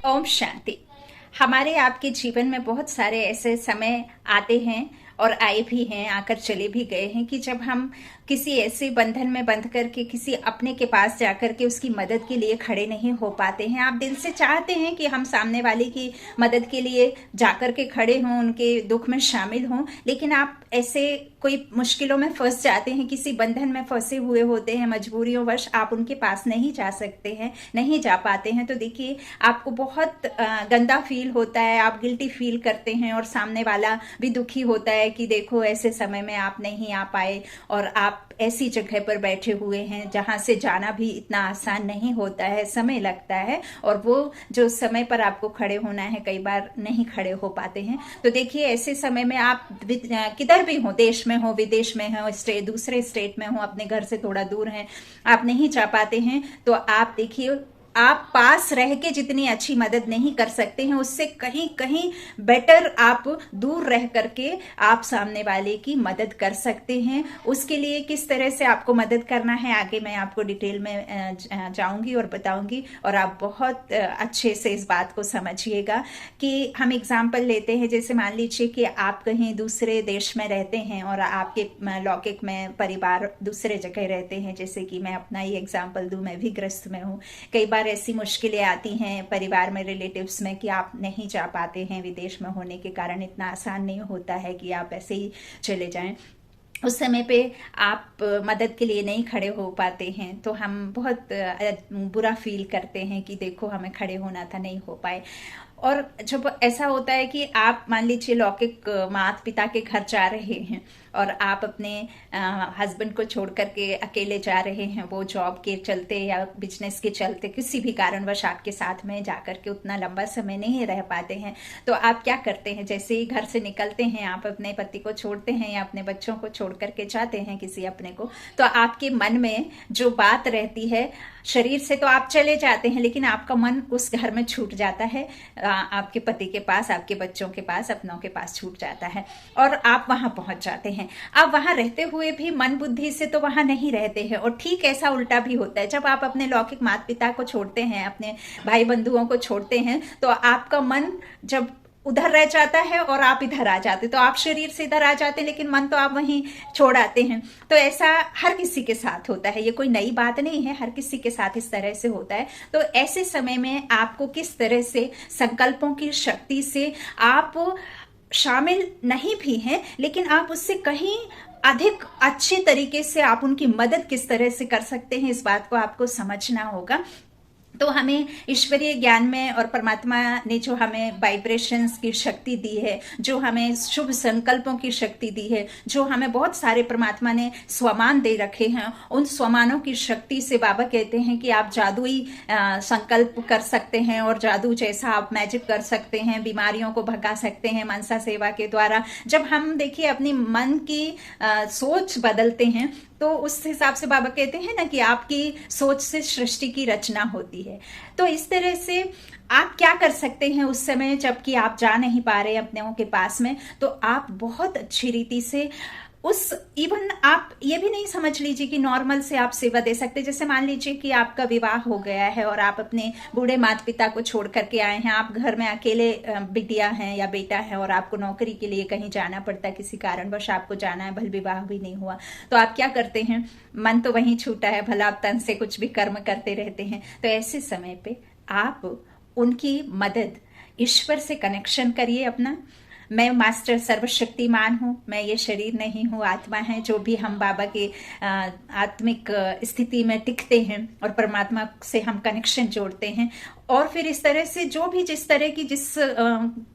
ओम शांति। हमारे आपके जीवन में बहुत सारे ऐसे समय आते हैं और आए भी हैं, आकर चले भी गए हैं कि जब हम किसी ऐसे बंधन में बंध करके किसी अपने के पास जाकर के उसकी मदद के लिए खड़े नहीं हो पाते हैं। आप दिल से चाहते हैं कि हम सामने वाले की मदद के लिए जाकर के खड़े हों, उनके दुख में शामिल हों, लेकिन आप ऐसे कोई मुश्किलों में फंस जाते हैं, किसी बंधन में फंसे हुए होते हैं, मजबूरियों वश आप उनके पास नहीं जा सकते हैं, नहीं जा पाते हैं। तो देखिए, आपको बहुत गंदा फील होता है, आप गिल्टी फील करते हैं और सामने वाला भी दुखी होता है कि देखो ऐसे समय में आप नहीं आ पाए और आप ऐसी जगह पर बैठे हुए हैं जहां से जाना भी इतना आसान नहीं होता है, समय लगता है और वो जो समय पर आपको खड़े होना है कई बार नहीं खड़े हो पाते हैं। तो देखिए, ऐसे समय में आप किधर भी हो, देश में हो, विदेश में हो, दूसरे स्टेट में हो, अपने घर से थोड़ा दूर हैं, आप नहीं जा पाते हैं, तो आप देखिए, आप पास रह के जितनी अच्छी मदद नहीं कर सकते हैं, उससे कहीं कहीं बेटर आप दूर रह करके आप सामने वाले की मदद कर सकते हैं। उसके लिए किस तरह से आपको मदद करना है आगे मैं आपको डिटेल में जाऊंगी और बताऊंगी, और आप बहुत अच्छे से इस बात को समझिएगा कि हम एग्जाम्पल लेते हैं। जैसे मान लीजिए कि आप कहीं दूसरे देश में रहते हैं और आपके लौकिक में परिवार दूसरे जगह रहते हैं। जैसे कि मैं अपना ही एग्जाम्पल दूं, मैं भी ग्रस्त में हूँ। कई बार ऐसी मुश्किलें आती हैं परिवार में, रिलेटिव्स में, कि आप नहीं जा पाते हैं, विदेश में होने के कारण इतना आसान नहीं होता है कि आप ऐसे ही चले जाएं। उस समय पे आप मदद के लिए नहीं खड़े हो पाते हैं, तो हम बहुत बुरा फील करते हैं कि देखो हमें खड़े होना था, नहीं हो पाए। और जब ऐसा होता है कि आप मान लीजिए लौकिक माता पिता के घर जा रहे हैं और आप अपने हस्बैंड को छोड़ करके अकेले जा रहे हैं, वो जॉब के चलते या बिजनेस के चलते किसी भी कारणवश आपके साथ में जाकर के उतना लंबा समय नहीं रह पाते हैं, तो आप क्या करते हैं? जैसे ही घर से निकलते हैं, आप अपने पति को छोड़ते हैं या अपने बच्चों को छोड़ करके जाते हैं किसी अपने को, तो आपके मन में जो बात रहती है, शरीर से तो आप चले जाते हैं लेकिन आपका मन उस घर में छूट जाता है, आपके पति के पास, आपके बच्चों के पास, अपनों के पास छूट जाता है और आप वहां पहुंच जाते हैं। आप वहां रहते हुए भी मन बुद्धि से तो वहां नहीं रहते हैं। और ठीक ऐसा उल्टा भी होता है, जब आप अपने लौकिक माता पिता को छोड़ते हैं, अपने भाई बंधुओं को छोड़ते हैं, तो आपका मन जब उधर रह जाता है और आप इधर आ जाते, तो आप शरीर से इधर आ जाते हैं लेकिन मन तो आप वहीं छोड़ आते हैं। तो ऐसा हर किसी के साथ होता है, ये कोई नई बात नहीं है, हर किसी के साथ इस तरह से होता है। तो ऐसे समय में आपको किस तरह से संकल्पों की शक्ति से आप शामिल नहीं भी हैं, लेकिन आप उससे कहीं अधिक अच्छे तरीके से आप उनकी मदद किस तरह से कर सकते हैं, इस बात को आपको समझना होगा। तो हमें ईश्वरीय ज्ञान में और परमात्मा ने जो हमें वाइब्रेशंस की शक्ति दी है, जो हमें शुभ संकल्पों की शक्ति दी है, जो हमें बहुत सारे परमात्मा ने स्वमान दे रखे हैं, उन स्वमानों की शक्ति से बाबा कहते हैं कि आप जादुई संकल्प कर सकते हैं और जादू जैसा आप मैजिक कर सकते हैं, बीमारियों को भगा सकते हैं मनसा सेवा के द्वारा। जब हम देखिए अपनी मन की सोच बदलते हैं, तो उस हिसाब से बाबा कहते हैं ना कि आपकी सोच से सृष्टि की रचना होती है। तो इस तरह से आप क्या कर सकते हैं उस समय जबकि आप जा नहीं पा रहे अपनों के पास में, तो आप बहुत अच्छी रीति से उस इवन आप ये भी नहीं समझ लीजिए कि नॉर्मल से आप सेवा दे सकते। जैसे मान लीजिए कि आपका विवाह हो गया है और आप अपने बूढ़े माता पिता को छोड़ करके आए हैं, आप घर में अकेले बिटिया हैं या बेटा है और आपको नौकरी के लिए कहीं जाना पड़ता है, किसी कारणवश आपको जाना है, भले विवाह भी नहीं हुआ, तो आप क्या करते हैं? मन तो वहीं छूटा है, भला आप तन से कुछ भी कर्म करते रहते हैं। तो ऐसे समय पे आप उनकी मदद, ईश्वर से कनेक्शन करिए अपना। मैं मास्टर सर्वशक्तिमान हूँ, मैं ये शरीर नहीं हूँ, आत्मा है। जो भी हम बाबा के आत्मिक स्थिति में टिकते हैं और परमात्मा से हम कनेक्शन जोड़ते हैं, और फिर इस तरह से जो भी जिस तरह की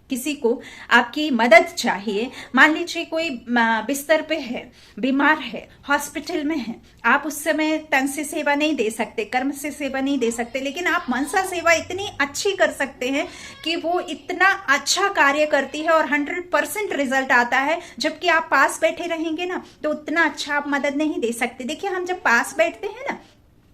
किसी को आपकी मदद चाहिए, मान लीजिए कोई बिस्तर पे है, बीमार है, हॉस्पिटल में है, आप उस समय तन से सेवा नहीं दे सकते, कर्म से सेवा नहीं दे सकते, लेकिन आप मनसा सेवा इतनी अच्छी कर सकते हैं कि वो इतना अच्छा कार्य करती है और 100% रिजल्ट आता है। जबकि आप पास बैठे रहेंगे ना, तो उतना अच्छा आप मदद नहीं दे सकते। देखिए, हम जब पास बैठते हैं ना,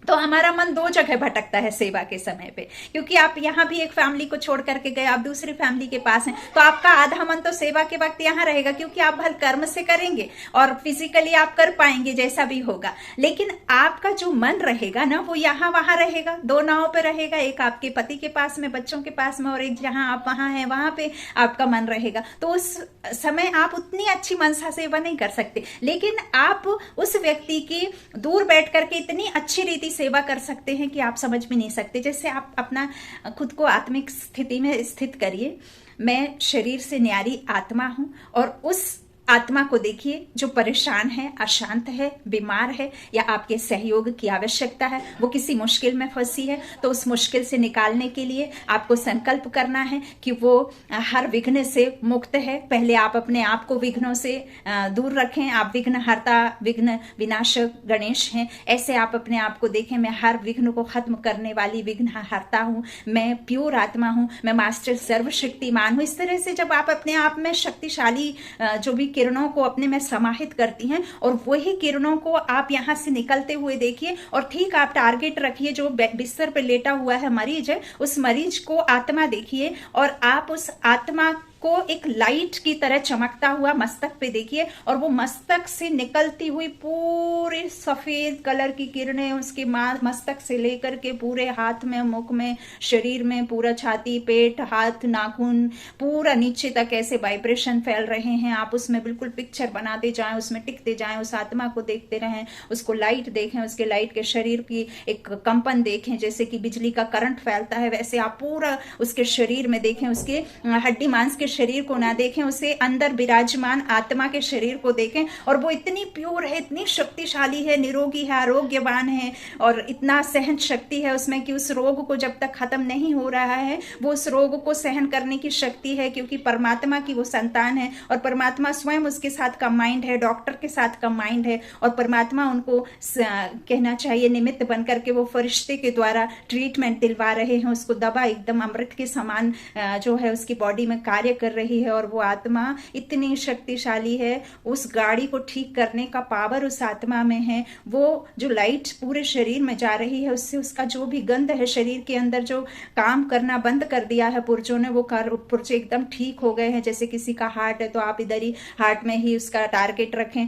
तो हमारा मन दो जगह भटकता है सेवा के समय पे, क्योंकि आप यहाँ भी एक फैमिली को छोड़ करके गए, आप दूसरी फैमिली के पास हैं, तो आपका आधा मन तो सेवा के वक्त यहाँ रहेगा, क्योंकि आप भल कर्म से करेंगे और फिजिकली आप कर पाएंगे जैसा भी होगा, लेकिन आपका जो मन रहेगा ना वो यहाँ वहां रहेगा, दो नाव पे रहेगा, एक आपके पति के पास में, बच्चों के पास में, और एक जहां आप वहां हैं वहां पे आपका मन रहेगा। तो उस समय आप उतनी अच्छी मनसा सेवा नहीं कर सकते, लेकिन आप उस व्यक्ति की दूर बैठ करके इतनी अच्छी रीति सेवा कर सकते हैं कि आप समझ भी नहीं सकते। जैसे आप अपना खुद को आत्मिक स्थिति में स्थित करिए, मैं शरीर से न्यारी आत्मा हूं, और उस आत्मा को देखिए जो परेशान है, अशांत है, बीमार है, या आपके सहयोग की आवश्यकता है, वो किसी मुश्किल में फंसी है, तो उस मुश्किल से निकालने के लिए आपको संकल्प करना है कि वो हर विघ्न से मुक्त है। पहले आप अपने आप को विघ्नों से दूर रखें, आप विघ्न हरता, विघ्न विनाशक गणेश हैं, ऐसे आप अपने आप को देखें, मैं हर विघ्न को खत्म करने वाली विघ्न हरता हूँ, मैं प्योर आत्मा हूँ, मैं मास्टर सर्वशक्तिमान हूँ। इस तरह से जब आप अपने आप में शक्तिशाली जो भी किरणों को अपने में समाहित करती हैं, और वही किरणों को आप यहां से निकलते हुए देखिए, और ठीक आप टारगेट रखिए, जो बिस्तर पे लेटा हुआ है मरीज है, उस मरीज को आत्मा देखिए, और आप उस आत्मा को एक लाइट की तरह चमकता हुआ मस्तक पे देखिए, और वो मस्तक से निकलती हुई पूरे सफेद कलर की किरणें उसके मस्तक से लेकर के पूरे हाथ में, मुख में, शरीर में, पूरा छाती, पेट, हाथ, नाखून, पूरा नीचे तक ऐसे वाइब्रेशन फैल रहे हैं। आप उसमें बिल्कुल पिक्चर बनाते जाएं, उसमें टिकते जाएं, उस आत्मा को देखते रहें, उसको लाइट देखें, उसके लाइट के शरीर की एक कंपन देखें, जैसे कि बिजली का करंट फैलता है वैसे आप पूरा उसके शरीर में देखें, उसके हड्डी मांस के शरीर को ना देखें, उसे अंदर विराजमान आत्मा के शरीर को देखें, और वो इतनी प्योर है, इतनी शक्तिशाली है, निरोगी है, आरोग्यवान है, और इतना सहन शक्ति है उसमें कि उस रोग को जब तक खत्म नहीं हो रहा है वो उस रोग को सहन करने की शक्ति है, क्योंकि परमात्मा की वो संतान है, और परमात्मा स्वयं उसके साथ कंबाइंड है, डॉक्टर के साथ कंबाइंड है, और परमात्मा उनको कहना चाहिए निमित्त बन करके वो फरिश्ते के द्वारा ट्रीटमेंट दिलवा रहे हैं, उसको दवा एकदम अमृत के समान जो है उसकी बॉडी में कार्य कर रही है, और वो आत्मा इतनी शक्तिशाली है, उस गाड़ी को ठीक करने का पावर उस आत्मा में है। वो जो लाइट पूरे शरीर में जा रही है उससे उसका जो भी गंध है शरीर के अंदर जो काम करना बंद कर दिया है पुर्जों ने, वो पुर्जे एकदम ठीक हो गए हैं। जैसे किसी का हार्ट है तो आप इधर ही हार्ट में ही उसका टारगेट रखें,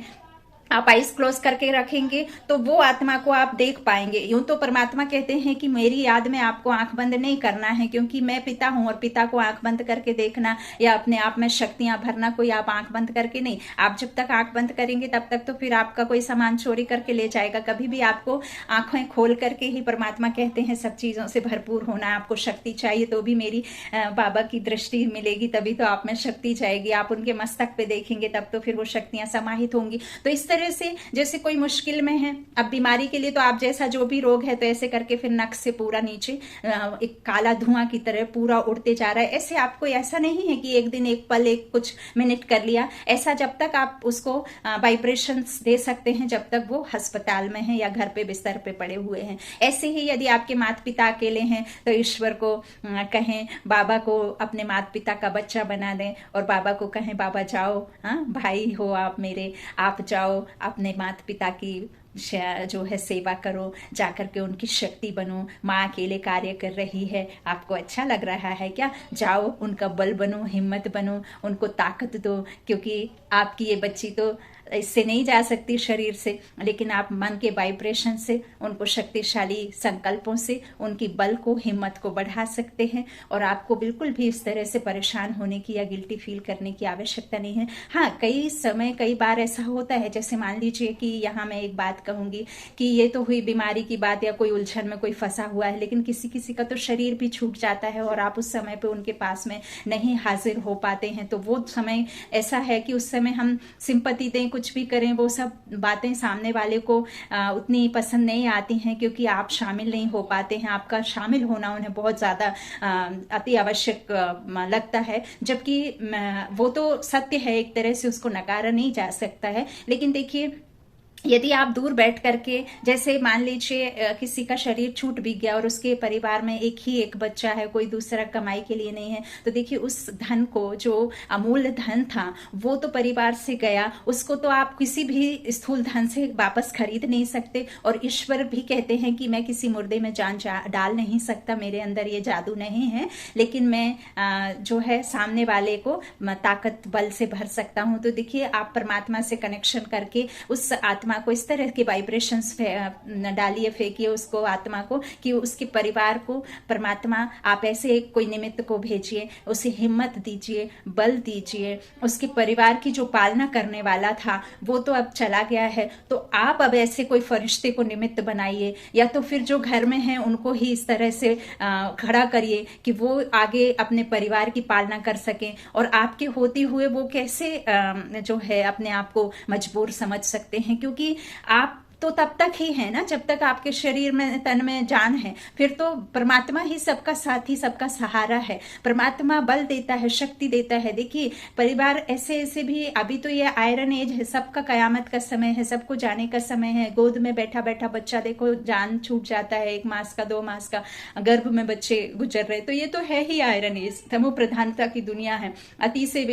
आप आइस क्लोज करके रखेंगे तो वो आत्मा को आप देख पाएंगे। यूं तो परमात्मा कहते हैं कि मेरी याद में आपको आंख बंद नहीं करना है, क्योंकि मैं पिता हूं, और पिता को आंख बंद करके देखना या अपने आप में शक्तियां भरना कोई आप आंख बंद करके नहीं। आप जब तक आंख बंद करेंगे तब तक तो फिर आपका कोई सामान चोरी करके ले जाएगा। कभी भी आपको आंखें खोल करके ही परमात्मा कहते हैं सब चीजों से भरपूर होना। आपको शक्ति चाहिए तो भी मेरी बाबा की दृष्टि मिलेगी, तभी तो आप में शक्ति जाएगी। आप उनके मस्तक पे देखेंगे तब तो फिर वो शक्तियां समाहित होंगी। तो इस तरह से जैसे कोई मुश्किल में है, अब बीमारी के लिए तो आप जैसा जो भी रोग है तो ऐसे करके फिर नक से पूरा नीचे एक काला धुआं की तरह पूरा उड़ते जा रहा है। ऐसे आपको ऐसा नहीं है कि एक दिन, एक पल, एक कुछ मिनट कर लिया, ऐसा जब तक आप उसको वाइब्रेशंस दे सकते हैं जब तक वो अस्पताल में है या घर पे बिस्तर पे पड़े हुए हैं। ऐसे ही यदि आपके माता पिता अकेले हैं तो ईश्वर को कहें, बाबा को अपने माता पिता का बच्चा बना दें, और बाबा को कहें बाबा जाओ, हाँ भाई हो आप मेरे, आप जाओ अपने माता पिता की जो है सेवा करो, जाकर के उनकी शक्ति बनो। माँ अकेले कार्य कर रही है, आपको अच्छा लग रहा है क्या? जाओ उनका बल बनो, हिम्मत बनो, उनको ताकत दो, क्योंकि आपकी ये बच्ची तो इससे नहीं जा सकती शरीर से, लेकिन आप मन के वाइब्रेशन से उनको शक्तिशाली संकल्पों से उनकी बल को, हिम्मत को बढ़ा सकते हैं। और आपको बिल्कुल भी इस तरह से परेशान होने की या गिल्टी फील करने की आवश्यकता नहीं है। हाँ, कई बार ऐसा होता है, जैसे मान लीजिए कि यहाँ मैं एक बात कहूंगी कि ये तो हुई बीमारी की बात या कोई उलझन में कोई फंसा हुआ है, लेकिन किसी किसी का तो शरीर भी छूट जाता है और आप उस समय पे उनके पास में नहीं हाजिर हो पाते हैं। तो वो समय ऐसा है कि उस समय हम सिंपैथी दें, कुछ भी करें, वो सब बातें सामने वाले को उतनी पसंद नहीं आती हैं, क्योंकि आप शामिल नहीं हो पाते हैं। आपका शामिल होना उन्हें बहुत ज्यादा अति आवश्यक लगता है, जबकि वो तो सत्य है, एक तरह से उसको नकारा नहीं जा सकता है। लेकिन देखिए, यदि आप दूर बैठ करके, जैसे मान लीजिए किसी का शरीर छूट भी गया और उसके परिवार में एक बच्चा है, कोई दूसरा कमाई के लिए नहीं है, तो देखिए उस धन को, जो अमूल्य धन था वो तो परिवार से गया, उसको तो आप किसी भी स्थूल धन से वापस खरीद नहीं सकते। और ईश्वर भी कहते हैं कि मैं किसी मुर्दे में जान डाल नहीं सकता, मेरे अंदर ये जादू नहीं है, लेकिन मैं जो है सामने वाले को ताकत बल से भर सकता हूं। तो देखिए आप परमात्मा से कनेक्शन करके उस आत्मा को इस तरह के वाइब्रेशंस डालिए, फेंकिए उसको, आत्मा को, कि उसके परिवार को परमात्मा आप ऐसे कोई निमित्त को भेजिए, उसे हिम्मत दीजिए, बल दीजिए। उसके परिवार की जो पालना करने वाला था वो तो अब चला गया है, तो आप अब ऐसे कोई फरिश्ते को निमित्त बनाइए, या तो फिर जो घर में हैं उनको ही इस तरह से खड़ा करिए कि वो आगे अपने परिवार की पालना कर सकें। और आपके होते हुए वो कैसे जो है अपने आप को मजबूर समझ सकते हैं, क्योंकि आप तो तब तक ही है ना जब तक आपके शरीर में, तन में जान है। फिर तो परमात्मा ही सबका साथी, सबका सहारा है। परमात्मा बल देता है, शक्ति देता है। देखिए परिवार ऐसे ऐसे भी, अभी तो ये आयरन एज है, सबका कयामत का समय है, सबको जाने का समय है। गोद में बैठा बैठा बच्चा देखो जान छूट जाता है, 1 मास का 2 मास का गर्भ में बच्चे गुजर रहे, तो ये तो है ही आयरन एज, तमो प्रधानता की दुनिया है। अति से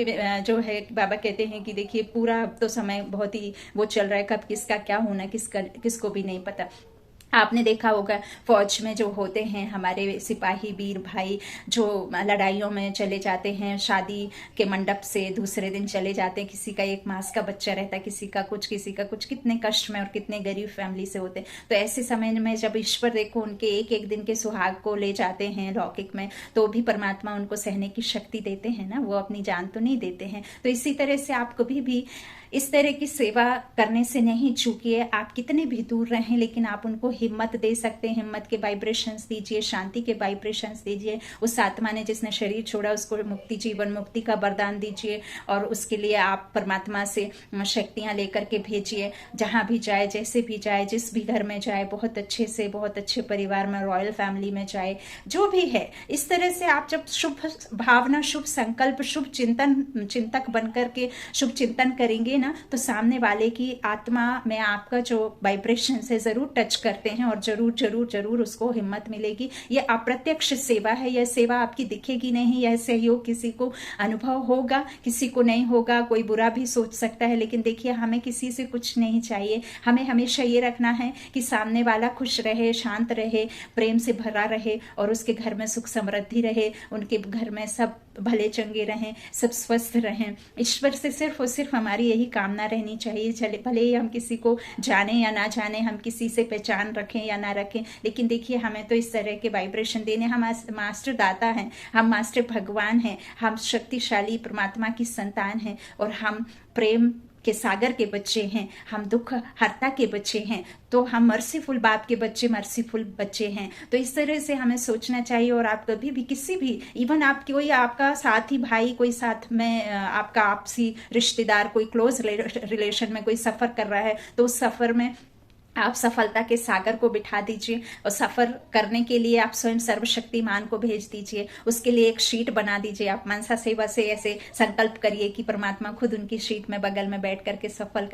जो है बाबा कहते हैं कि देखिए पूरा तो समय बहुत ही वो चल रहा है, कब किसका क्या होना किसको भी नहीं पता। आपने देखा होगा फौज में जो होते हैं हमारे सिपाही वीर भाई, जो लड़ाइयों में चले जाते हैं, शादी के मंडप से दूसरे दिन चले जाते हैं, किसी का 1 मास का बच्चा रहता है, किसी का कुछ, कितने कष्ट में और कितने गरीब फैमिली से होते हैं। तो ऐसे समय में जब ईश्वर देखो उनके एक दिन के सुहाग को ले जाते हैं लौकिक में, तो भी परमात्मा उनको सहने की शक्ति देते हैं ना, वो अपनी जान तो नहीं देते हैं। तो इसी तरह से आप कभी भी इस तरह की सेवा करने से नहीं चूकिए। आप कितने भी दूर रहें, लेकिन आप उनको हिम्मत दे सकते हैं। हिम्मत के वाइब्रेशंस दीजिए, शांति के वाइब्रेशंस दीजिए। उस आत्मा ने जिसने शरीर छोड़ा उसको मुक्ति, जीवन मुक्ति का वरदान दीजिए, और उसके लिए आप परमात्मा से शक्तियां लेकर के भेजिए। जहां भी जाए, जैसे भी जाए, जिस भी घर में जाए, बहुत अच्छे से, बहुत अच्छे परिवार में, रॉयल फैमिली में जाए, जो भी है, इस तरह से आप जब शुभ भावना, शुभ संकल्प, शुभ चिंतक बनकर के शुभ चिंतन करेंगे ना, तो सामने वाले की आत्मा में आपका जो वाइब्रेशन है जरूर टच करते हैं, और जरूर जरूर जरूर उसको हिम्मत मिलेगी। यह अप्रत्यक्ष सेवा है, यह सेवा आपकी दिखेगी नहीं, यह सहयोग किसी को अनुभव होगा, किसी को नहीं होगा। कोई बुरा भी सोच सकता है, लेकिन देखिए हमें किसी से कुछ नहीं चाहिए। हमें हमेशा ये रखना है कि सामने वाला खुश रहे, शांत रहे, प्रेम से भरा रहे, और उसके घर में सुख समृद्धि रहे, उनके घर में सब भले चंगे रहें, सब स्वस्थ रहें। ईश्वर से सिर्फ और सिर्फ हमारी यही कामना रहनी चाहिए। चले भले ही हम किसी को जाने या ना जाने, हम किसी से पहचान रखें या ना रखें, लेकिन देखिए हमें तो इस तरह के वाइब्रेशन देने। हम मास्टर दाता हैं, हम मास्टर भगवान हैं, हम शक्तिशाली परमात्मा की संतान हैं, और हम प्रेम के सागर के बच्चे हैं, हम दुख हरता के बच्चे हैं, तो हम मर्सीफुल बाप के बच्चे, मर्सीफुल बच्चे हैं। तो इस तरह से हमें सोचना चाहिए। और आप कभी भी किसी भी, इवन आप कोई आपका साथी भाई, कोई साथ में आपका आपसी रिश्तेदार, कोई क्लोज रिलेशन में कोई सफर कर रहा है, तो उस सफर में आप सफलता के सागर को बिठा दीजिए, और सफर करने के लिए आप स्वयं सर्वशक्तिमान को भेज दीजिए। उसके लिए एक शीट बना दीजिए। आप मनसा सेवा से ऐसे संकल्प करिए कि परमात्मा खुद उनकी शीट में बगल में बैठ करके सफर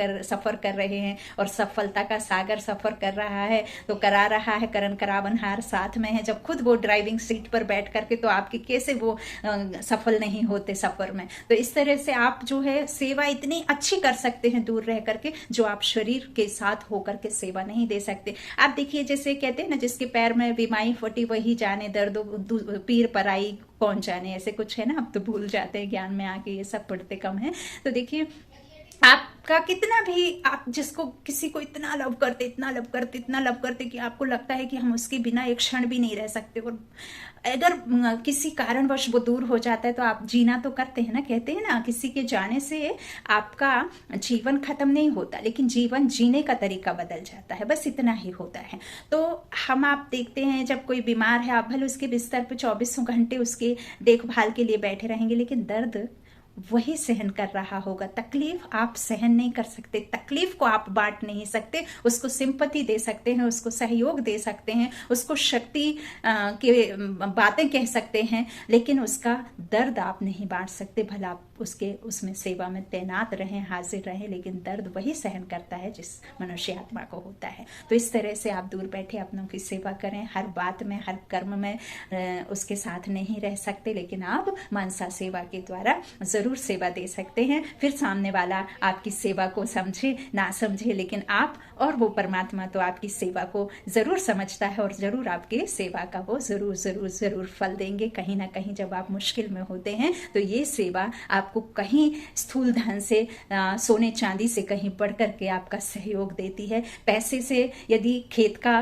कर रहे हैं, और सफलता का सागर सफर कर रहा है, तो करा रहा है, करण करावनहार साथ में है। जब खुद वो ड्राइविंग सीट पर बैठ करके, तो आपके कैसे वो सफल नहीं होते सफर में। तो इस तरह से आप जो है सेवा इतनी अच्छी कर सकते हैं दूर रह करके, जो आप शरीर के साथ होकर के सेवा नहीं दे सकते। आप देखिए जैसे कहते हैं ना, जिसके पैर में बीमारी फटी वही जाने, दर्द पीर पराई कौन जाने, ऐसे कुछ है ना। अब तो भूल जाते हैं ज्ञान में आके, ये सब पढ़ते कम है। तो देखिए आपका कितना भी, आप जिसको किसी को इतना लव करते, इतना लव करते, इतना लव करते कि आपको लगता है कि हम उसके बिना एक क्षण भी नहीं रह सकते, और अगर किसी कारणवश वो दूर हो जाता है तो आप जीना तो करते हैं ना। कहते हैं ना, किसी के जाने से आपका जीवन खत्म नहीं होता, लेकिन जीवन जीने का तरीका बदल जाता है, बस इतना ही होता है। तो हम आप देखते हैं जब कोई बीमार है, आप भले उसके बिस्तर पर 24 घंटे उसके देखभाल के लिए बैठे रहेंगे, लेकिन दर्द वही सहन कर रहा होगा। तकलीफ आप सहन नहीं कर सकते, तकलीफ को आप बांट नहीं सकते, उसको सिंपैथी दे सकते हैं, उसको सहयोग दे सकते हैं, उसको शक्ति की बातें कह सकते हैं, लेकिन उसका दर्द आप नहीं बांट सकते। भला आप उसमें सेवा में तैनात रहें, हाजिर रहें, लेकिन दर्द वही सहन करता है जिस मनुष्य आत्मा को होता है। तो इस तरह से आप दूर बैठे अपनों की सेवा करें, हर बात में, हर कर्म में उसके साथ नहीं रह सकते, लेकिन आप मनसा सेवा के द्वारा जरूर सेवा दे सकते हैं। फिर सामने वाला आपकी सेवा को समझे ना समझे, लेकिन आप और वो परमात्मा तो आपकी सेवा को जरूर समझता है और जरूर आपके सेवा का वो जरूर जरूर जरूर फल देंगे। कहीं ना कहीं जब आप मुश्किल में होते हैं तो ये सेवा आपको कहीं स्थूल धन से, सोने चांदी से कहीं बढ़ करके आपका सहयोग देती है। पैसे से यदि खेत का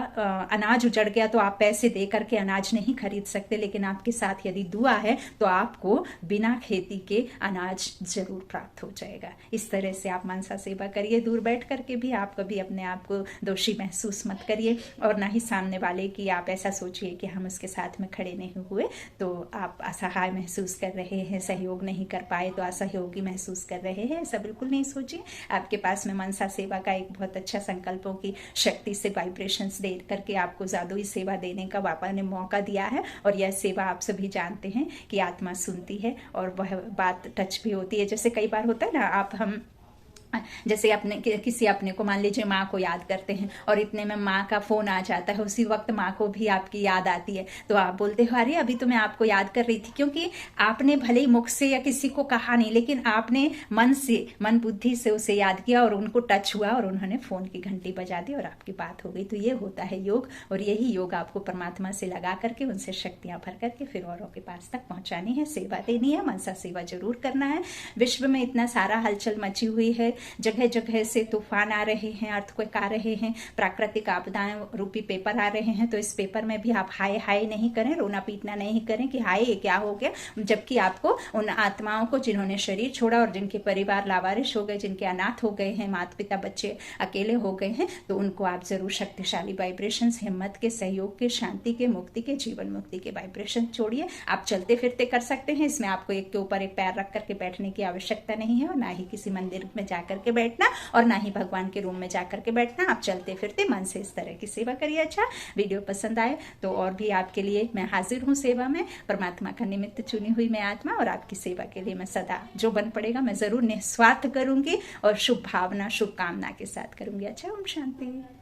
अनाज उजड़ गया तो आप पैसे दे करके अनाज नहीं खरीद सकते, लेकिन आपके साथ यदि दुआ है तो आपको बिना खेती के अनाज जरूर प्राप्त हो जाएगा। इस तरह से आप मनसा सेवा करिए, दूर बैठ करके भी। आप कभी अपने आप को दोषी महसूस मत करिए और ना ही सामने वाले की आप ऐसा सोचिए कि हम उसके साथ में खड़े नहीं हुए तो आप असहाय महसूस कर रहे हैं, सहयोग नहीं कर पाए तो असहयोगी महसूस कर रहे हैं, ऐसा बिल्कुल नहीं सोचिए। आपके पास में मनसा सेवा का एक बहुत अच्छा संकल्पों की शक्ति से वाइब्रेशंस दे करके आपको जादुई सेवा देने का बाबा ने मौका दिया है। और यह सेवा आप सभी जानते हैं कि आत्मा सुनती है और वह बात टच भी होती है। जैसे कई बार होता है ना, हम जैसे अपने किसी अपने को मान लीजिए माँ को याद करते हैं और इतने में माँ का फोन आ जाता है, उसी वक्त माँ को भी आपकी याद आती है, तो आप बोलते हो अरे अभी तो मैं आपको याद कर रही थी, क्योंकि आपने भले ही मुख से या किसी को कहा नहीं, लेकिन आपने मन से, मन बुद्धि से उसे याद किया और उनको टच हुआ और उन्होंने फोन की घंटी बजा दी और आपकी बात हो गई। तो ये होता है योग, और यही योग आपको परमात्मा से लगा करके उनसे शक्तियां भर करके फिर औरों के पास तक पहुंचानी है, सेवा देनी है। मनसा सेवा जरूर करना है। विश्व में इतना सारा हलचल मची हुई है, जगह जगह से तूफान आ रहे हैं, अर्थक्वेक आ रहे हैं, प्राकृतिक आपदाएं रूपी पेपर आ रहे हैं। तो इस पेपर में भी आप हाय हाय नहीं करें, रोना पीटना नहीं करें कि हाय ये क्या हो गया, जबकि आपको उन आत्माओं को जिन्होंने शरीर छोड़ा और जिनके परिवार लावारिश हो गए, जिनके अनाथ हो गए हैं, माता पिता बच्चे अकेले हो गए हैं, तो उनको आप जरूर शक्तिशाली वाइब्रेशंस, हिम्मत के, सहयोग के, शांति के, मुक्ति के, जीवन मुक्ति के वाइब्रेशन छोड़िए। आप चलते फिरते कर सकते हैं, इसमें आपको एक के ऊपर एक पैर रख करके बैठने की आवश्यकता नहीं है, और ना ही किसी मंदिर में जाकर के बैठना और ना ही भगवान के रूम में जाकर के बैठना। आप चलते फिरते मन से इस तरह की सेवा करिए। अच्छा, वीडियो पसंद आए तो और भी आपके लिए मैं हाजिर हूँ सेवा में, परमात्मा का निमित्त चुनी हुई मैं आत्मा, और आपकी सेवा के लिए मैं सदा जो बन पड़ेगा मैं जरूर निस्वार्थ करूंगी और शुभ भावना, शुभकामना के साथ करूंगी। अच्छा, ओम शांति।